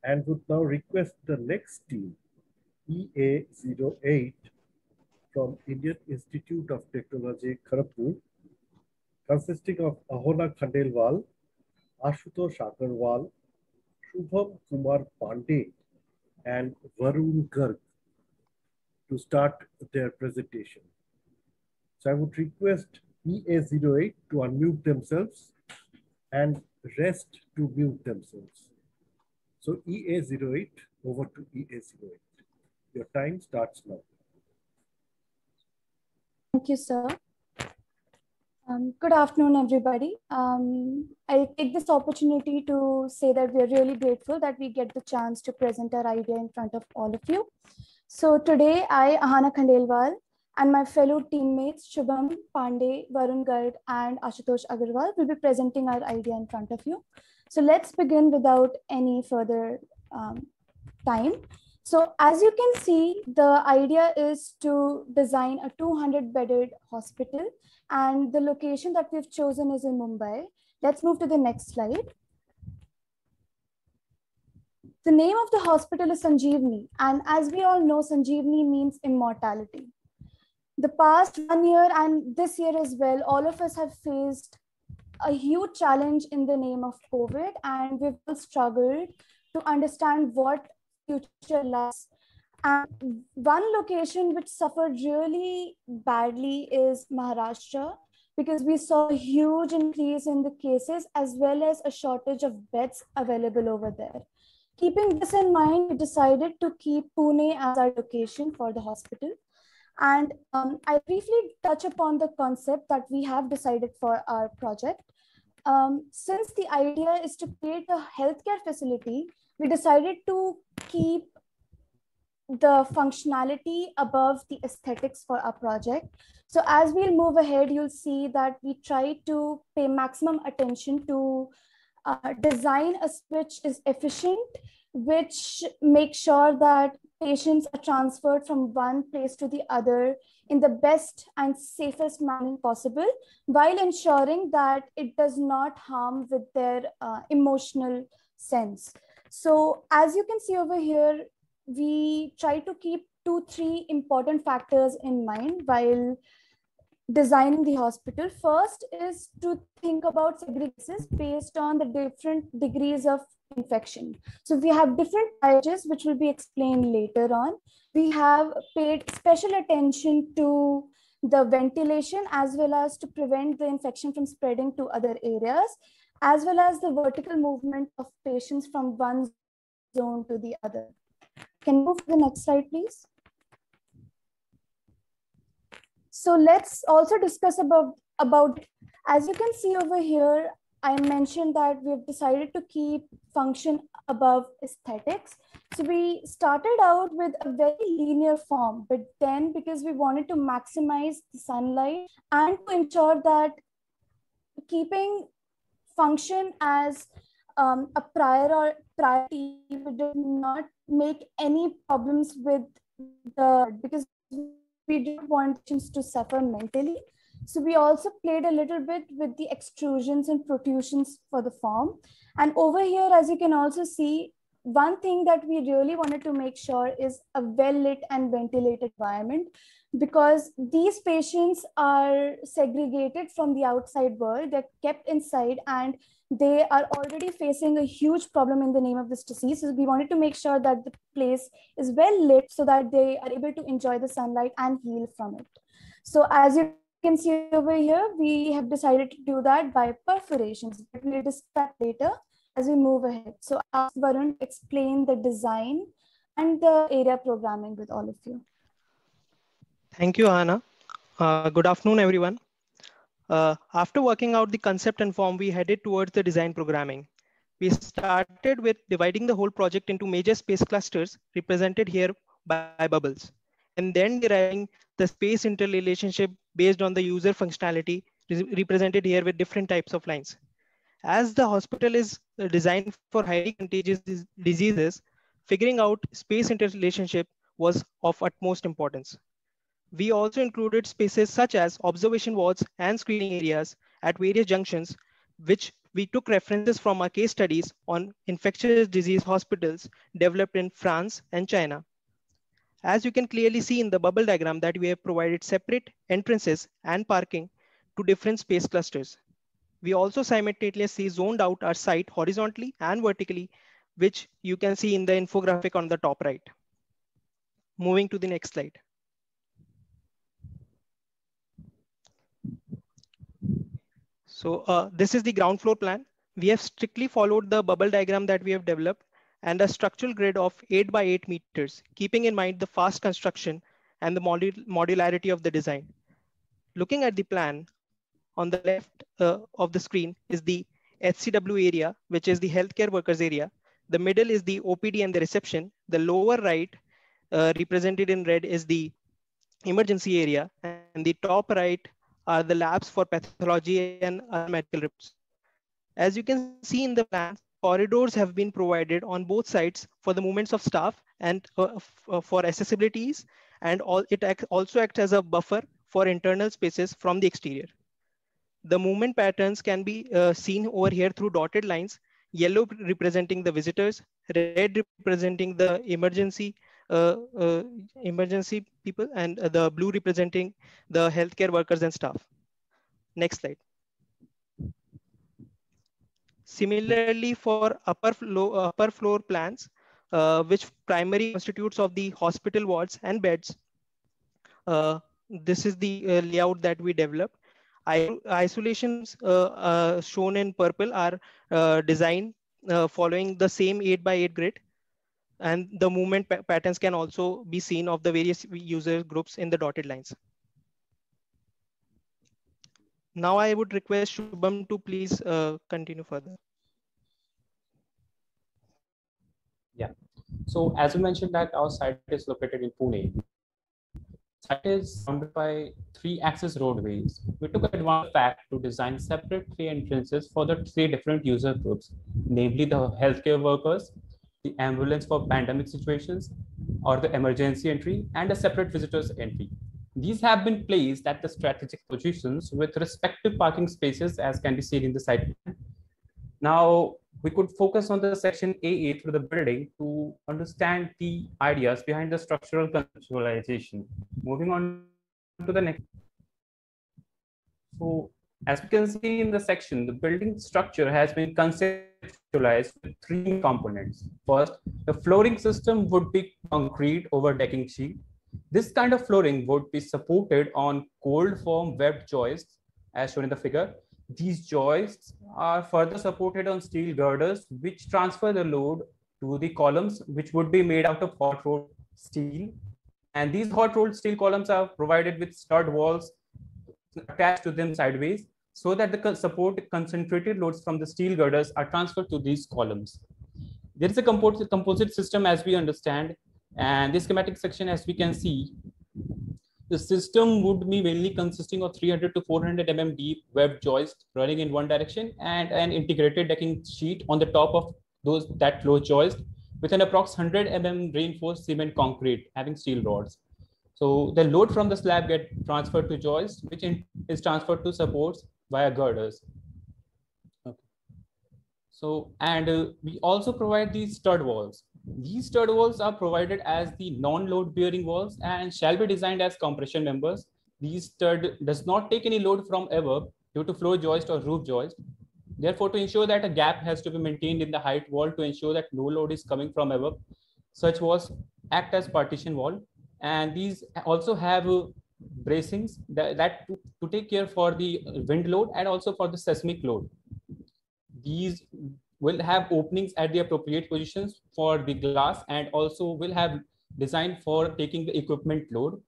and would now request the next team, EA08 from Indian Institute of Technology, Kharagpur, consisting of Ahona Khandelwal, Ashutosh Agarwal, Shubham Kumar Pandey, and Varun Garg to start their presentation. So I would request EA08 to unmute themselves and rest to mute themselves. So EA08, over to EA08. Your time starts now. Thank you, sir. Good afternoon, everybody. I'll take this opportunity to say that we're really grateful that we get the chance to present our idea in front of all of you. So today, I, Ahana Khandelwal, and my fellow teammates, Shubham Pandey, Varun Garg, and Ashutosh Agarwal will be presenting our idea in front of you. So let's begin without any further time. So as you can see, the idea is to design a 200-bedded hospital, and the location that we've chosen is in Mumbai. Let's move to the next slide. The name of the hospital is Sanjeevani, and as we all know, Sanjeevani means immortality. The past 1 year and this year as well, all of us have faced a huge challenge in the name of COVID, and we've all struggled to understand what future lies. And one location which suffered really badly is Maharashtra, because we saw a huge increase in the cases as well as a shortage of beds available over there. Keeping this in mind, we decided to keep Pune as our location for the hospital. And I briefly touch upon the concept that we have decided for our project. Since the idea is to create a healthcare facility, we decided to keep the functionality above the aesthetics for our project. So as we'll move ahead, you'll see that we try to pay maximum attention to design a which is efficient, which makes sure that patients are transferred from one place to the other in the best and safest manner possible, while ensuring that it does not harm with their emotional sense. So as you can see over here, we try to keep 2-3 important factors in mind while designing the hospital. First is to think about segregations based on the different degrees of infection. So we have different triages, which will be explained later on. We have paid special attention to the ventilation as well as to prevent the infection from spreading to other areas, as well as the vertical movement of patients from one zone to the other. Can you move to the next slide, please? So let's also discuss about, as you can see over here, I mentioned that we've decided to keep function above aesthetics. So we started out with a very linear form, but then because we wanted to maximize the sunlight and to ensure that keeping function as a priority, we did not make any problems with because we didn't want patients to suffer mentally. So we also played a little bit with the extrusions and protrusions for the form. And over here, as you can also see, one thing that we really wanted to make sure is a well-lit and ventilated environment, because these patients are segregated from the outside world. They're kept inside and they are already facing a huge problem in the name of this disease. So we wanted to make sure that the place is well lit so that they are able to enjoy the sunlight and heal from it. So as you can see over here, we have decided to do that by perforations, but we'll discuss later as we move ahead. So I ask Varun to explain the design and the area programming with all of you. Thank you, Anna. Good afternoon, everyone. After working out the concept and form, we headed towards the design programming. We started with dividing the whole project into major space clusters represented here by bubbles, and then deriving the space interrelationship based on the user functionality represented here with different types of lines. As the hospital is designed for highly contagious diseases, figuring out space interrelationship was of utmost importance. We also included spaces such as observation wards and screening areas at various junctions, which we took references from our case studies on infectious disease hospitals developed in France and China. As you can clearly see in the bubble diagram that we have provided separate entrances and parking to different space clusters. We also simultaneously zoned out our site horizontally and vertically, which you can see in the infographic on the top right. Moving to the next slide. So this is the ground floor plan. We have strictly followed the bubble diagram that we have developed and a structural grid of 8 by 8 meters, keeping in mind the fast construction and the modularity of the design. Looking at the plan, on the left of the screen is the HCW area, which is the healthcare workers area. The middle is the OPD and the reception. The lower right, represented in red, is the emergency area, and the top right are the labs for pathology and other medical reports. As you can see in the plans, corridors have been provided on both sides for the movements of staff and for accessibilities, and it also acts as a buffer for internal spaces from the exterior. The movement patterns can be seen over here through dotted lines, yellow representing the visitors, red representing the emergency people, and the blue representing the healthcare workers and staff. Next slide. Similarly, for upper floor plans, which primarily constitutes of the hospital wards and beds, this is the layout that we developed. Isolations shown in purple are designed following the same 8 by 8 grid, and the movement patterns can also be seen of the various user groups in the dotted lines. Now I would request Shubham to please continue further. Yeah. So as you mentioned that our site is located in Pune. Site is surrounded by 3-axis roadways. We took advantage of the fact to design separate 3 entrances for the 3 different user groups, namely the healthcare workers, the ambulance for pandemic situations, or the emergency entry, and a separate visitors entry. These have been placed at the strategic positions with respective parking spaces, as can be seen in the site plan. Now, we could focus on the section A8 through the building to understand the ideas behind the structural conceptualization. Moving on to the next. So, as we can see in the section, the building structure has been conceptualized with 3 components. First, the flooring system would be concrete over decking sheet. This kind of flooring would be supported on cold form webbed joists, as shown in the figure. These joists are further supported on steel girders, which transfer the load to the columns, which would be made out of hot rolled steel. And these hot rolled steel columns are provided with stud walls attached to them sideways, so that the support concentrated loads from the steel girders are transferred to these columns. There is a composite system, as we understand, and this schematic section, as we can see, the system would be mainly consisting of 300 to 400 mm deep web joist running in one direction and an integrated decking sheet on the top of that closed joist with an approx 100 mm reinforced cement concrete having steel rods. So the load from the slab gets transferred to joist, which is transferred to supports via girders. Okay. So, and we also provide these stud walls. These stud walls are provided as the non-load bearing walls and shall be designed as compression members. These stud does not take any load from above due to floor joist or roof joist. Therefore, to ensure that a gap has to be maintained in the height wall to ensure that no load is coming from above, such walls act as partition wall. And these also have bracings that to take care for the wind load and also for the seismic load. These will have openings at the appropriate positions for the glass and also will have design for taking the equipment load.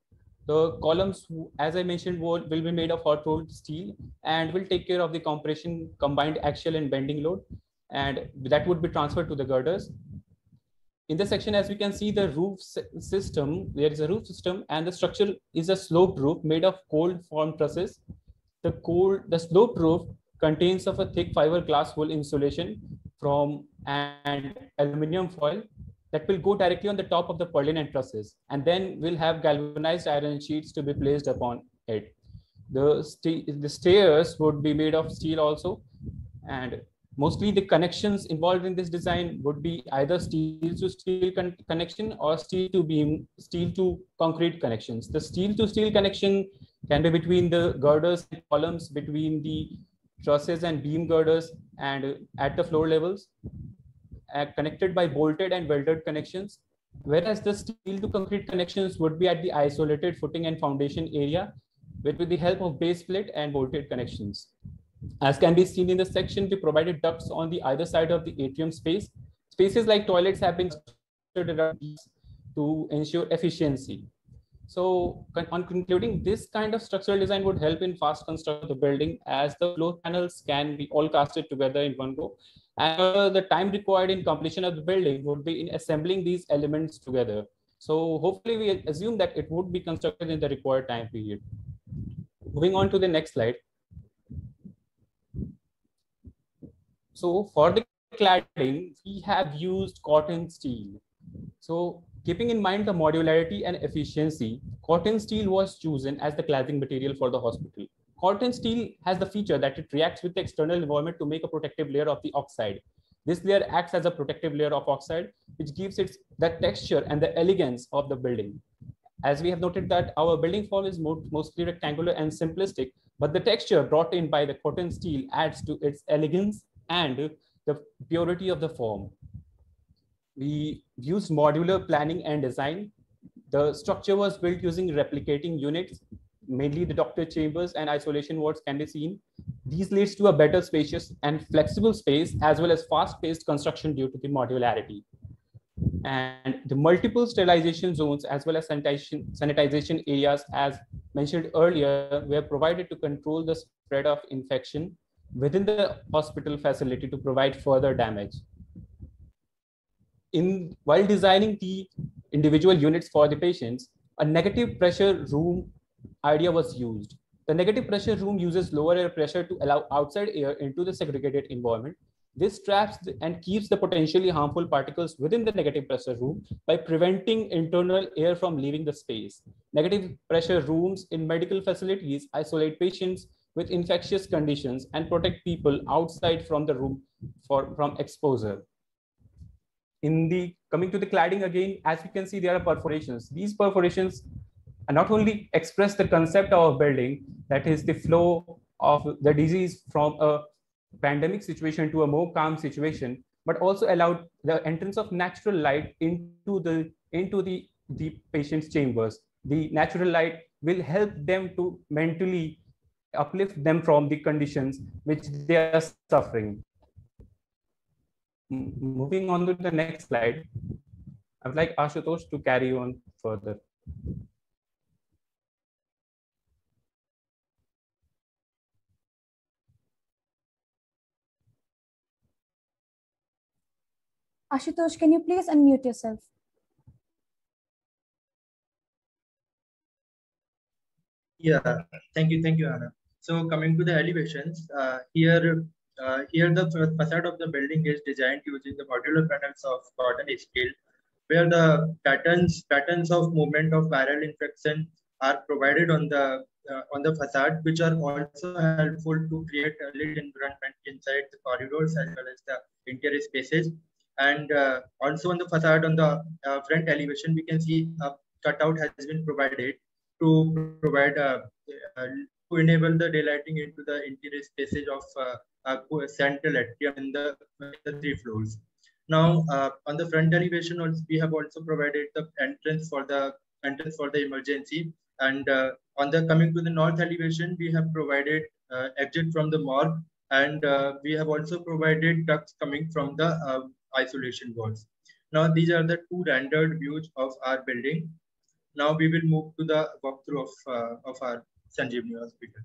The columns, as I mentioned, will be made of hot rolled steel and will take care of the compression, combined axial and bending load, and that would be transferred to the girders. In this section, as we can see, the roof system, there is a roof system and the structure is a sloped roof made of cold formed trusses. The sloped roof contains of a thick fiberglass wool insulation from an aluminum foil that will go directly on the top of the purlin and trusses, and then we'll have galvanized iron sheets to be placed upon it. The stairs would be made of steel also, and Mostly the connections involved in this design would be either steel to steel connection or steel to beam, steel to concrete connections. The steel to steel connection can be between the girders and columns, between the trusses and beam girders, and at the floor levels, connected by bolted and welded connections. Whereas the steel to concrete connections would be at the isolated footing and foundation area with the help of base plate and bolted connections. As can be seen in the section, we provided ducts on the either side of the atrium space. Spaces like toilets have been structured around these to ensure efficiency. So on concluding, this kind of structural design would help in fast construction of the building, as the floor panels can be all casted together in one go. And the time required in completion of the building would be in assembling these elements together. So hopefully we assume that it would be constructed in the required time period. Moving on to the next slide. So for the cladding, we have used cotton steel. So keeping in mind the modularity and efficiency, cotton steel was chosen as the cladding material for the hospital. Cotton steel has the feature that it reacts with the external environment to make a protective layer of the oxide. This layer acts as a protective layer of oxide, which gives it the texture and the elegance of the building. As we have noted that our building form is mostly rectangular and simplistic, but the texture brought in by the cotton steel adds to its elegance and the purity of the form. We used modular planning and design. The structure was built using replicating units, mainly the doctor chambers and isolation wards can be seen. These leads to a better spacious and flexible space, as well as fast-paced construction due to the modularity. And the multiple sterilization zones, as well as sanitization areas, as mentioned earlier, were provided to control the spread of infection within the hospital facility to provide further damage. While designing the individual units for the patients, a negative pressure room idea was used. The negative pressure room uses lower air pressure to allow outside air into the segregated environment. This traps and keeps the potentially harmful particles within the negative pressure room by preventing internal air from leaving the space. Negative pressure rooms in medical facilities isolate patients with infectious conditions and protect people outside from the room from exposure. Coming to the cladding again, as you can see, there are perforations. These perforations not only express the concept of a building, that is the flow of the disease from a pandemic situation to a more calm situation, but also allowed the entrance of natural light into the patient's chambers. The natural light will help them to mentally uplift them from the conditions which they are suffering. Moving on to the next slide, I would like Ashutosh to carry on further. Ashutosh, can you please unmute yourself? Yeah, thank you, Anna. So coming to the elevations, here the facade of the building is designed using the modular panels of cotton steel, where the patterns of movement of viral infection are provided on the facade, which are also helpful to create a lit environment inside the corridors as well as the interior spaces. And also on the facade, on the front elevation, we can see a cutout has been provided to provide to enable the daylighting into the interior spaces of a central atrium in the 3 floors. Now, on the front elevation, also, we have also provided the entrance for the emergency. And coming to the north elevation, we have provided exit from the morgue, and we have also provided ducts coming from the isolation wards. Now, these are the 2 rendered views of our building. Now we will move to the walkthrough of our Sanjeevani Hospital.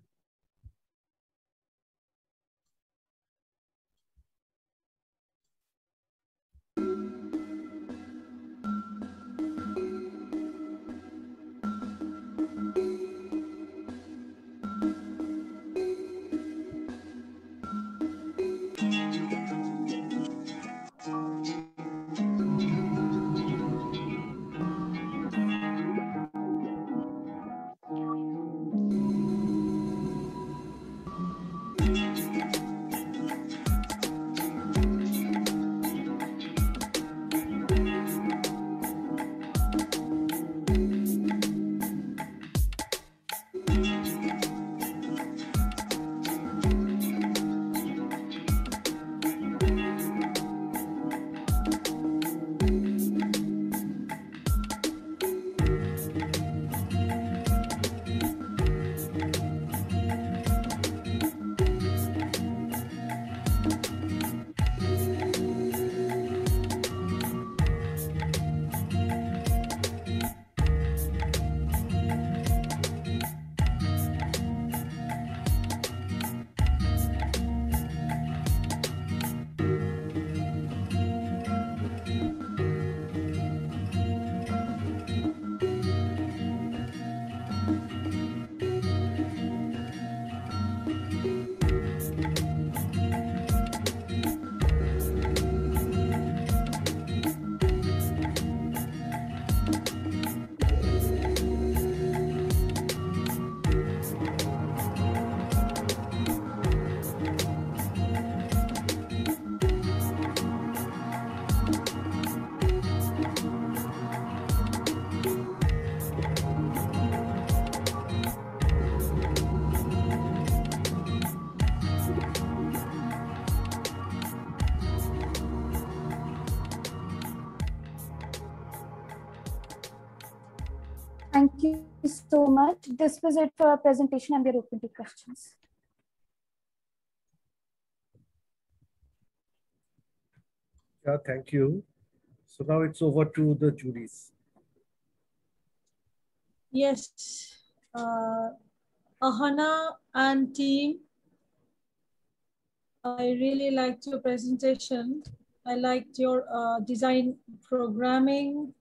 Thank you so much. This was it for our presentation, and we're open to questions. Yeah, thank you. So now it's over to the juries. Yes, Ahana and team, I really liked your presentation. I liked your design programming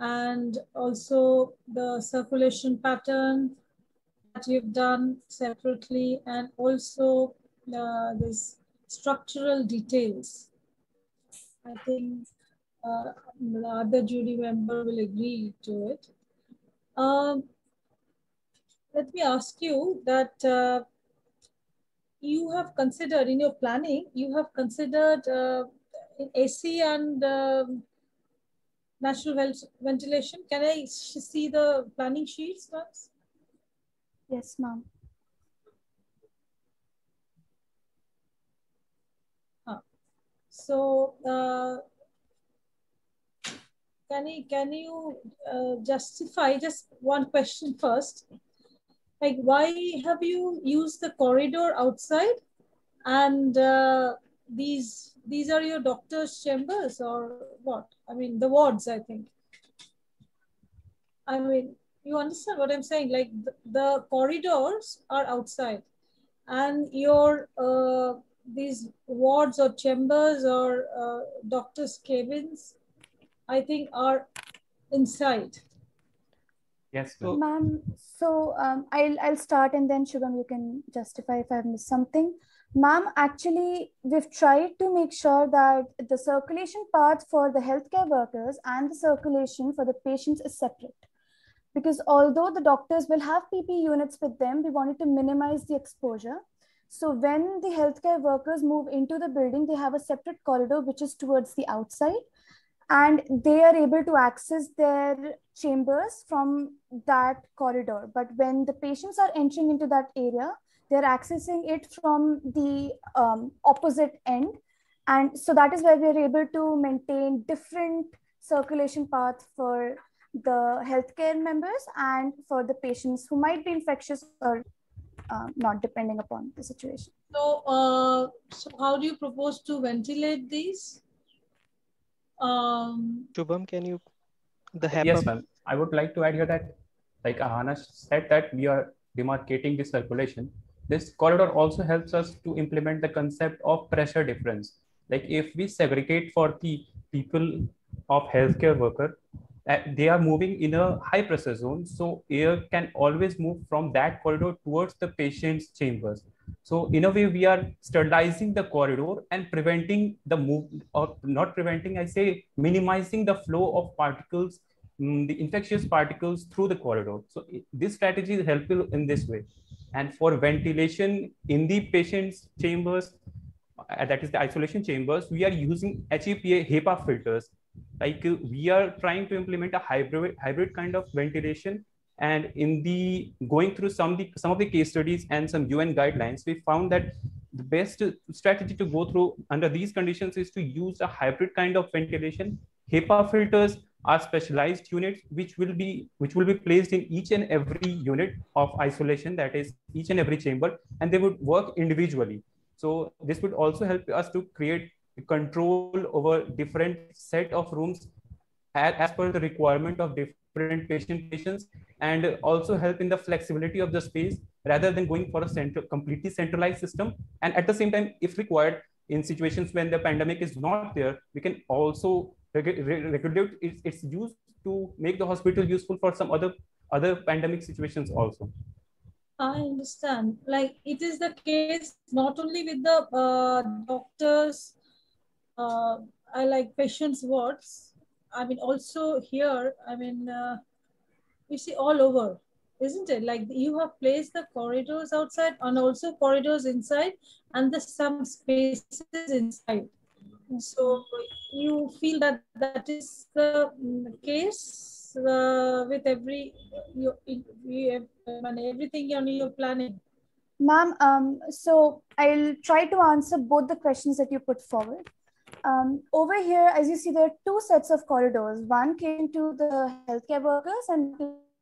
and also the circulation pattern that you've done separately, and also this structural details. I think the other jury member will agree to it. Let me ask you that you have considered in your planning, you have considered AC and natural ventilation. Can I see the planning sheets once? Yes, ma'am. So can you justify just one question first? Like, why have you used the corridor outside? And these are your doctor's chambers or what? I mean, the wards, I think. I mean, you understand what I'm saying? Like the corridors are outside, and your these wards or chambers or doctor's cabins, I think, are inside. Yes, Ma'am, so I'll start, and then Shubham, you can justify if I've missed something. Ma'am, actually, we've tried to make sure that the circulation path for the healthcare workers and the circulation for the patients is separate. Because although the doctors will have PP units with them, we wanted to minimize the exposure. So when the healthcare workers move into the building, they have a separate corridor which is towards the outside, and they are able to access their chambers from that corridor. But when the patients are entering into that area, they're accessing it from the opposite end. And so that is where we are able to maintain different circulation paths for the healthcare members and for the patients who might be infectious or not, depending upon the situation. So, so how do you propose to ventilate these? Shubham, can you HEPA? Yes, ma'am. I would like to add here that, like Ahana said, that we are demarcating the circulation. This corridor also helps us to implement the concept of pressure difference. Like if we segregate for the people of healthcare worker, they are moving in a high pressure zone, so air can always move from that corridor towards the patient's chambers. So in a way, we are sterilizing the corridor and preventing the move, or not preventing, I say minimizing the flow of particles, the infectious particles through the corridor. So this strategy is helpful in this way. And for ventilation in the patient's chambers, that is the isolation chambers, we are using HEPA filters. Like we are trying to implement a hybrid kind of ventilation. And in the going through some of the case studies and some UN guidelines, we found that the best strategy to go through under these conditions is to use a hybrid kind of ventilation. HEPA filters are specialized units which will be placed in each and every unit of isolation, that is each and every chamber, and they would work individually. So this would also help us to create control over different set of rooms as per the requirement of different patients, and also help in the flexibility of the space rather than going for a completely centralized system. And at the same time, if required, in situations when the pandemic is not there, we can also regulate its use to make the hospital useful for some other pandemic situations also. I understand. Like it is the case not only with the doctors, I like patients' wards. I mean, also here, I mean, you see all over, isn't it? Like you have placed the corridors outside and also corridors inside, and the some spaces inside. So you feel that that is the case with everything on your planning. Ma'am, so I'll try to answer both the questions that you put forward. Over here, as you see, there are two sets of corridors. One came to the healthcare workers and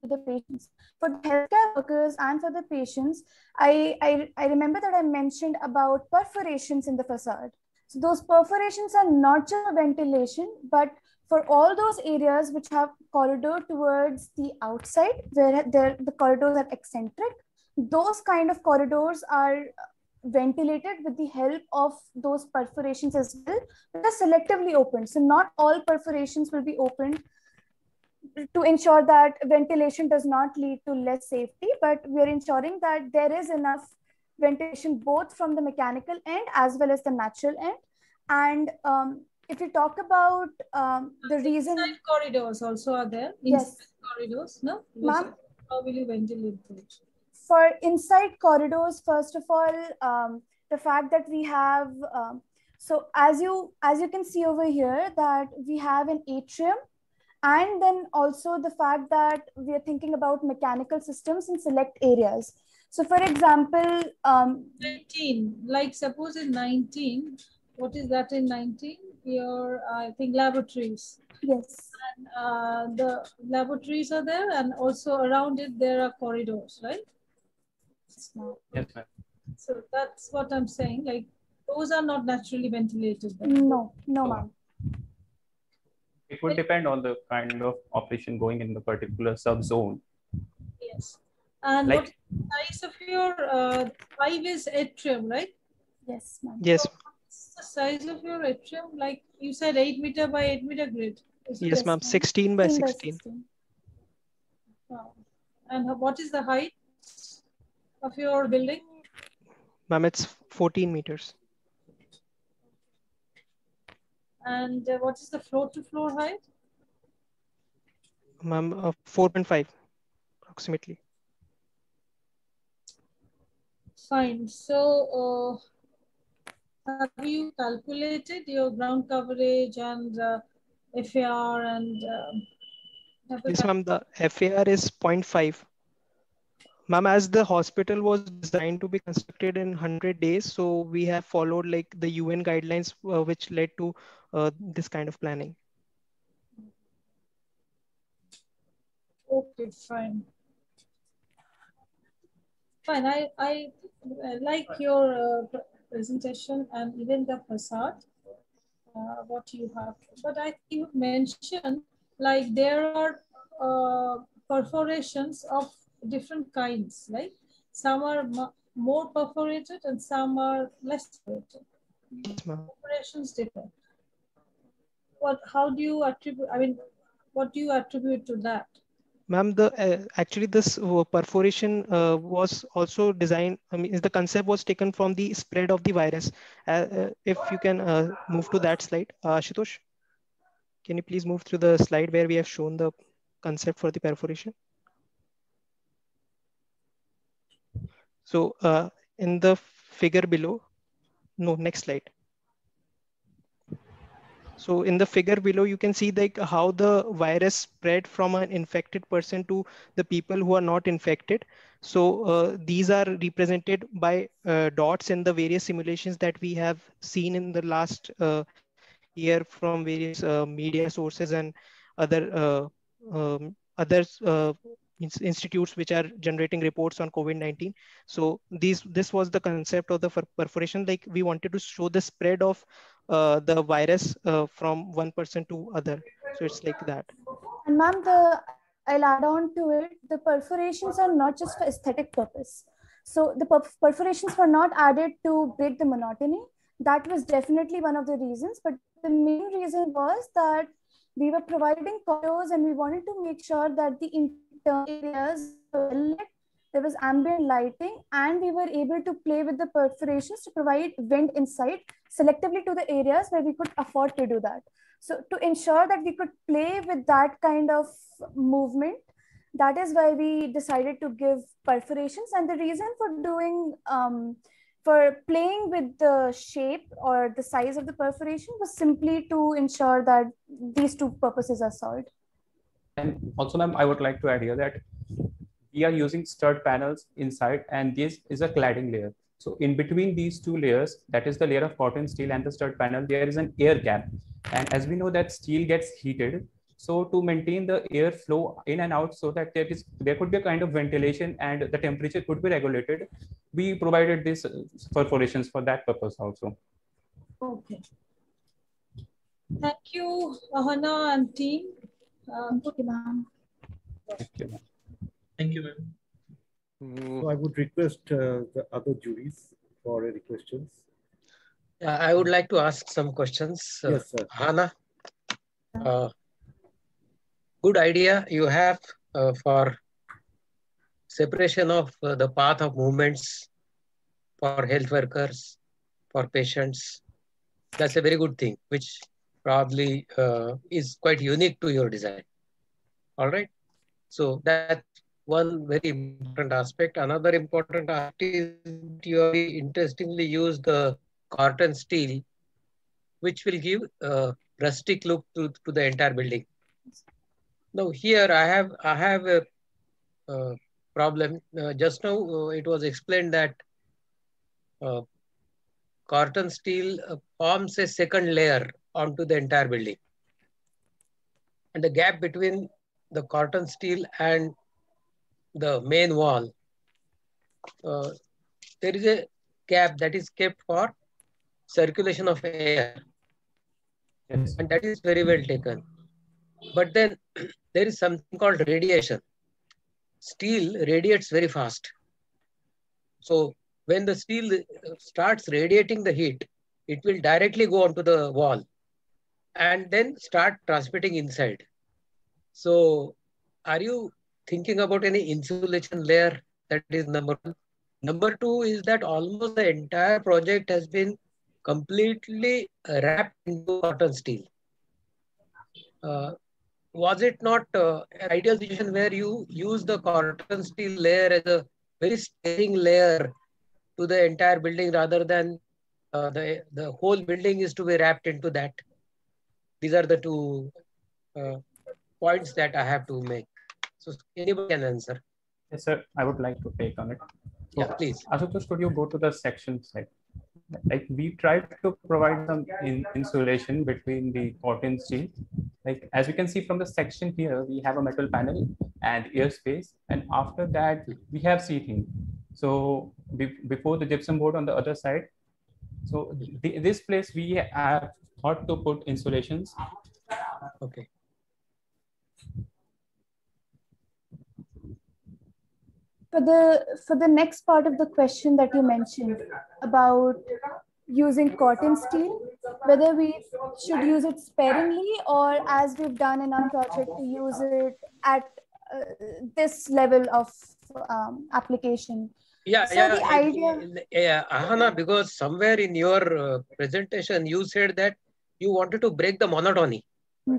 the patients. For the healthcare workers and for the patients, I remember that I mentioned about perforations in the facade. So those perforations are not just for ventilation, but for all those areas which have corridor towards the outside, where the corridors are eccentric, those kind of corridors are ventilated with the help of those perforations as well, but are selectively opened. So not all perforations will be opened to ensure that ventilation does not lead to less safety, but we are ensuring that there is enough ventilation both from the mechanical end as well as the natural end. And if you talk about the reason, inside corridors also are there. Yes. Inside corridors, no? Ma'am, how will you ventilate those? For inside corridors, first of all, the fact that we have so as you can see over here, that we have an atrium, and then also the fact that we are thinking about mechanical systems in select areas. So for example, 19, like suppose in 19, what is that in 19? Your, I think, laboratories. Yes. And the laboratories are there, and also around it there are corridors, right? Yes, ma'am. So that's what I'm saying. Like those are not naturally ventilated. No, ma'am. It would depend on the kind of operation going in the particular subzone. Yes. And Like, what size of your 5 is atrium, right? Yes, ma'am. Yes. So what's the size of your atrium? Like you said, 8 meter by 8 meter grid. Yes, ma'am. 16 by 16. Wow. And what is the height of your building? Ma'am, it's 14 meters. And what is the floor to floor height? Ma'am, 4.5 approximately. Fine. So have you calculated your ground coverage and FAR and Yes, ma'am, the FAR is 0.5. Ma'am, as the hospital was designed to be constructed in 100 days, so we have followed like the UN guidelines, which led to this kind of planning. Okay, fine. Fine. I like your presentation and even the facade, what you have. But you mentioned like there are perforations of different kinds, right? Some are more perforated and some are less perforated. Yes, ma'am. Perforations differ. How do you attribute? I mean, what do you attribute to that? Ma'am, actually this perforation was also designed. I mean, the concept was taken from the spread of the virus. If you can move to that slide, Ashutosh, can you please move through the slide where we have shown the concept for the perforation? So in the figure below, no, next slide. So in the figure below, you can see like how the virus spread from an infected person to the people who are not infected. So these are represented by dots in the various simulations that we have seen in the last year from various media sources and other institutes which are generating reports on COVID-19. So this was the concept of the perforation. Like we wanted to show the spread of the virus from one person to other. So it's like that. And ma'am, I'll add on to it. The perforations are not just for aesthetic purpose. So the perforations were not added to break the monotony. That was definitely one of the reasons. But the main reason was that we were providing corridors and we wanted to make sure that the internal areas were lit, there was ambient lighting, and we were able to play with the perforations to provide wind inside selectively to the areas where we could afford to do that. So to ensure that we could play with that kind of movement, that is why we decided to give perforations. And the reason for doing, for playing with the shape or the size of the perforation was simply to ensure that these two purposes are solved. And also, ma'am, I would like to add here that we are using stud panels inside, and this is a cladding layer. So in between these two layers, that is the layer of cotton steel and the stud panel, there is an air gap. And as we know that steel gets heated, So to maintain the air flow in and out, so that there could be a kind of ventilation and the temperature could be regulated, we provided this perforations for that purpose also. Okay. Thank you, Ahana and team. Thank you, ma'am. Thank you, ma'am. Thank you, ma'am. So I would request the other juries for any questions. I would like to ask some questions. Yes, sir. Hannah, good idea you have for separation of the path of movements for health workers, for patients. That's a very good thing, which probably is quite unique to your design. All right. So that's one very important aspect. Another important aspect is you have interestingly used the Corten steel, which will give a rustic look to the entire building. Now here I have a problem. Just now it was explained that Corten steel forms a second layer onto the entire building. And the gap between the Corten steel and the main wall, there is a gap that is kept for circulation of air. Yes. And that is very well taken. But then there is something called radiation. Steel radiates very fast. So when the steel starts radiating the heat, it will directly go onto the wall and then start transmitting inside. So are you thinking about any insulation layer? That is number one. Number two is that almost the entire project has been completely wrapped into Corten steel. Was it not an ideal situation where you use the Corten steel layer as a very steering layer to the entire building rather than the whole building is to be wrapped into that? These are the two points that I have to make. So anybody can answer. Yes, sir. I would like to take on it. So, Yeah, please. Ashutosh, could you go to the section side? Like we tried to provide some insulation between the Corten steel. Like as you can see from the section here, we have a metal panel and air space, and after that we have seating. So before the gypsum board on the other side. So this place we have thought to put insulations. Okay. For the next part of the question that you mentioned about using Corten steel, whether we should use it sparingly or as we've done in our project to use it at this level of application. Yeah, So yeah, the idea, yeah, Ahana, because somewhere in your presentation you said that you wanted to break the monotony.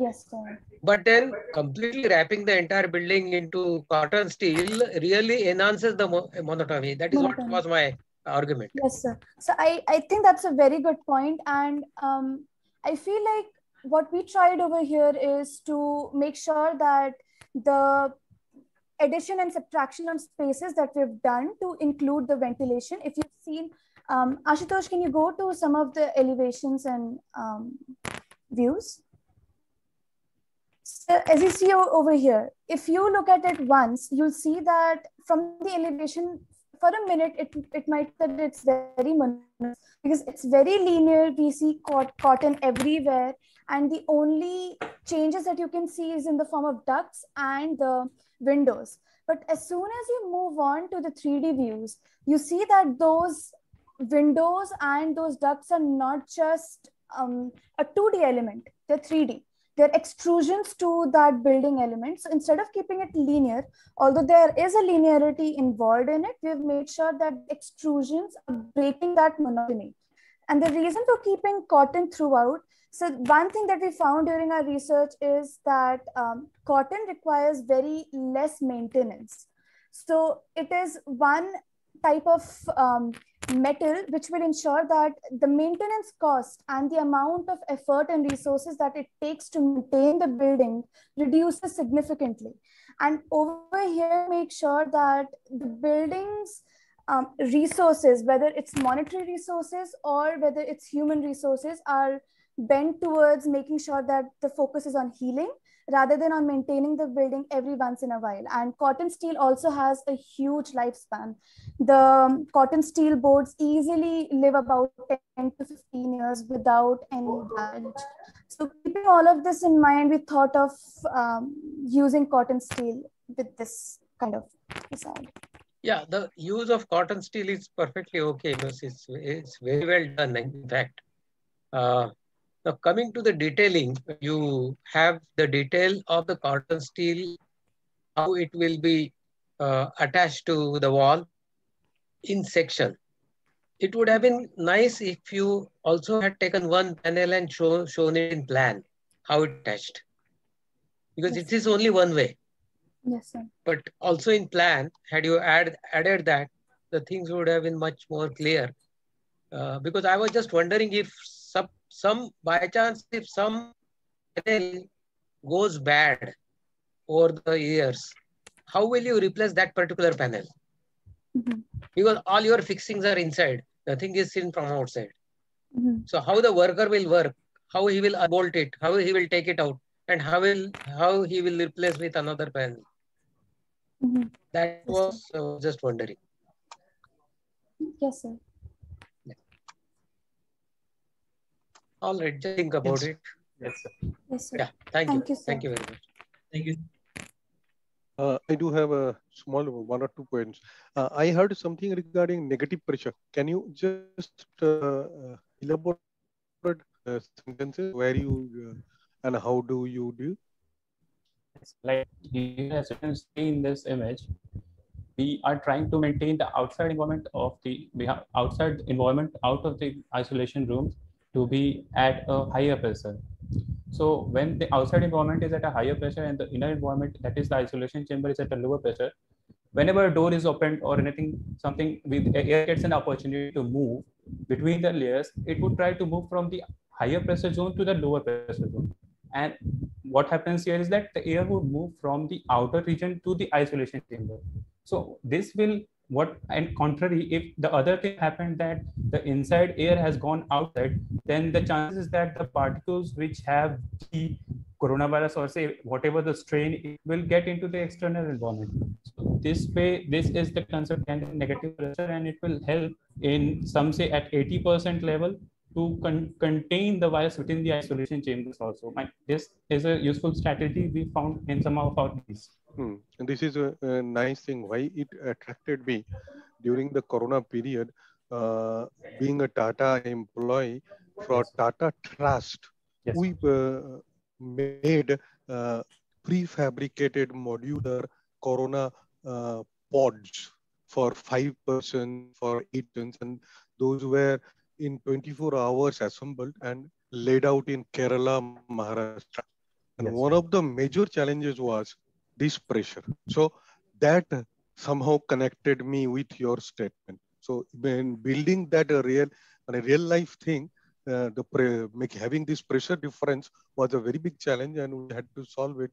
yes, sir. But then completely wrapping the entire building into Corten steel really enhances the monotony. That is what was my argument. Yes, sir. So I think that's a very good point. And I feel like what we tried over here is to make sure that the addition and subtraction of spaces that we've done to include the ventilation. If you've seen, Ashutosh, can you go to some of the elevations and views? So as you see over here, if you look at it once, you'll see that from the elevation, for a minute, it might that it's very monotonous because it's very linear. We see Corten everywhere. And the only changes that you can see is in the form of ducts and the windows. But as soon as you move on to the 3D views, you see that those windows and those ducts are not just a 2D element, they're 3D. They're extrusions to that building element. So instead of keeping it linear, although there is a linearity involved in it, we've made sure that extrusions are breaking that monotony. And the reason for keeping Corten throughout, so one thing that we found during our research is that Corten requires very less maintenance. So it is one type of metal which will ensure that the maintenance cost and the amount of effort and resources that it takes to maintain the building reduces significantly. And over here, make sure that the building's resources, whether it's monetary resources or whether it's human resources, are bent towards making sure that the focus is on healing rather than on maintaining the building every once in a while. And cotton steel also has a huge lifespan. The cotton steel boards easily live about 10 to 15 years without any damage. So keeping all of this in mind, we thought of using cotton steel with this kind of facade. Yeah, the use of cotton steel is perfectly okay. It's very well done, in fact. Now, coming to the detailing, you have the detail of the cotton steel, how it will be attached to the wall in section. It would have been nice if you also had taken one panel and shown it in plan, how it attached. Because Yes, it is only one way. Yes, sir. But also in plan, had you added that, the things would have been much more clear. Because I was just wondering if some by chance, if some panel goes bad over the years, how will you replace that particular panel? Because all your fixings are inside, nothing is seen from outside. So how the worker will work, how he will unbolt it, how he will take it out, and how he will replace with another panel. That was just wondering. Yes, sir. All right, just think about it. Yes, sir. Yes, sir. Yeah, thank you. Sir. Thank you very much. Thank you. I do have a small 1 or 2 points. I heard something regarding negative pressure. Can you just elaborate sentences where you and how do you do? Like you as you can see in this image, we are trying to maintain the outside environment of the outside environment out of the isolation rooms to be at a higher pressure. So when the outside environment is at a higher pressure and the inner environment, that is the isolation chamber, is at a lower pressure, whenever a door is opened or anything, something with air gets an opportunity to move between the layers, it would try to move from the higher pressure zone to the lower pressure zone. And what happens here is that the air would move from the outer region to the isolation chamber. So this will and contrary, if the other thing happened that the inside air has gone outside, then the chances is that the particles which have the coronavirus or say whatever the strain, it will get into the external environment. So this way, this is the concept and negative pressure, and it will help in some say at 80% level to contain the virus within the isolation chambers also. This is a useful strategy we found in some of our cases. And this is a nice thing. Why it attracted me during the Corona period, being a Tata employee for Tata Trust, we made prefabricated modular Corona pods for 5 persons, for 8 persons, and those were in 24 hours assembled and laid out in Kerala, Maharashtra. And one of the major challenges was this pressure. So that somehow connected me with your statement. So when building that a real life thing, having this pressure difference was a very big challenge, and we had to solve it.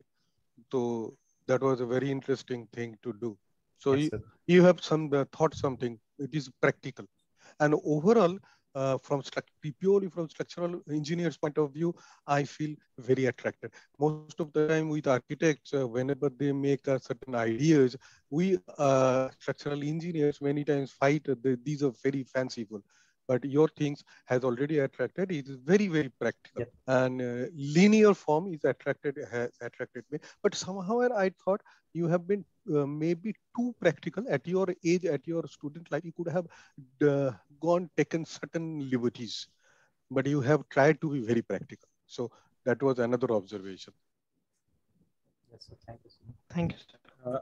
So that was a very interesting thing to do. So you have some thought something. It is practical, and overall, purely from structural engineers' point of view, I feel very attracted. Most of the time with architects, whenever they make certain ideas, we structural engineers many times fight. These are very fanciful. But your things has already attracted. It is very, very practical, and linear form has attracted me. But somehow I thought you have been maybe too practical at your age, at your student life. You could have taken certain liberties, but you have tried to be very practical. So that was another observation. Yes, sir. Thank you, sir. Thank you, sir.